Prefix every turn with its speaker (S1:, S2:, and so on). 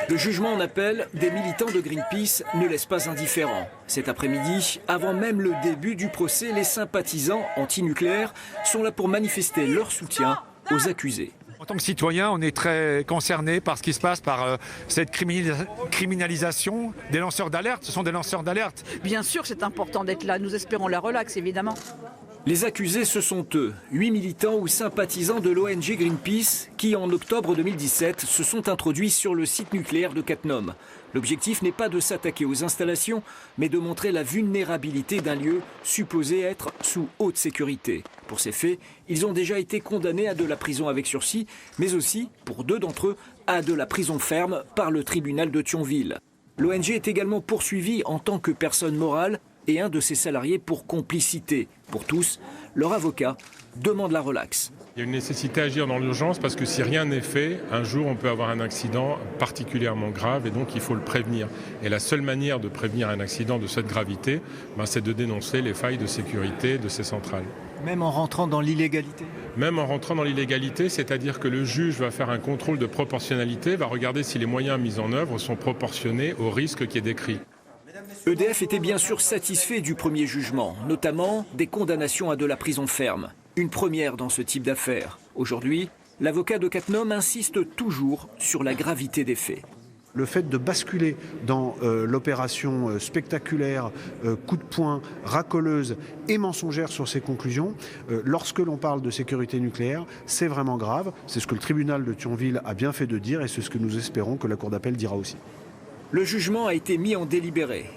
S1: Le jugement en appel des militants de Greenpeace ne laisse pas indifférent. Cet après-midi, avant même le début du procès, les sympathisants antinucléaires sont là pour manifester leur soutien aux accusés.
S2: En tant que citoyen, on est très concerné par ce qui se passe, par cette criminalisation des lanceurs d'alerte. Ce sont des lanceurs d'alerte.
S3: Bien sûr, c'est important d'être là. Nous espérons la relaxe, évidemment.
S1: Les accusés, ce sont eux, 8 militants ou sympathisants de l'ONG Greenpeace, qui en octobre 2017 se sont introduits sur le site nucléaire de Cattenom. L'objectif n'est pas de s'attaquer aux installations, mais de montrer la vulnérabilité d'un lieu supposé être sous haute sécurité. Pour ces faits, ils ont déjà été condamnés à de la prison avec sursis, mais aussi, pour 2 d'entre eux, à de la prison ferme par le tribunal de Thionville. L'ONG est également poursuivie en tant que personne morale et un de ses salariés pour complicité. Pour tous, leur avocat demande la relaxe.
S4: Il y a une nécessité à agir dans l'urgence parce que si rien n'est fait, un jour on peut avoir un accident particulièrement grave et donc il faut le prévenir. Et la seule manière de prévenir un accident de cette gravité, c'est de dénoncer les failles de sécurité de ces centrales.
S1: Même en rentrant dans l'illégalité ?
S4: Même en rentrant dans l'illégalité, c'est-à-dire que le juge va faire un contrôle de proportionnalité, va regarder si les moyens mis en œuvre sont proportionnés au risque qui est décrit.
S1: EDF était bien sûr satisfait du premier jugement, notamment des condamnations à de la prison ferme. Une première dans ce type d'affaires. Aujourd'hui, l'avocat de Cattenom insiste toujours sur la gravité des faits.
S5: Le fait de basculer dans l'opération spectaculaire, coup de poing, racoleuse et mensongère sur ses conclusions, lorsque l'on parle de sécurité nucléaire, c'est vraiment grave. C'est ce que le tribunal de Thionville a bien fait de dire et c'est ce que nous espérons que la Cour d'appel dira aussi.
S1: Le jugement a été mis en délibéré.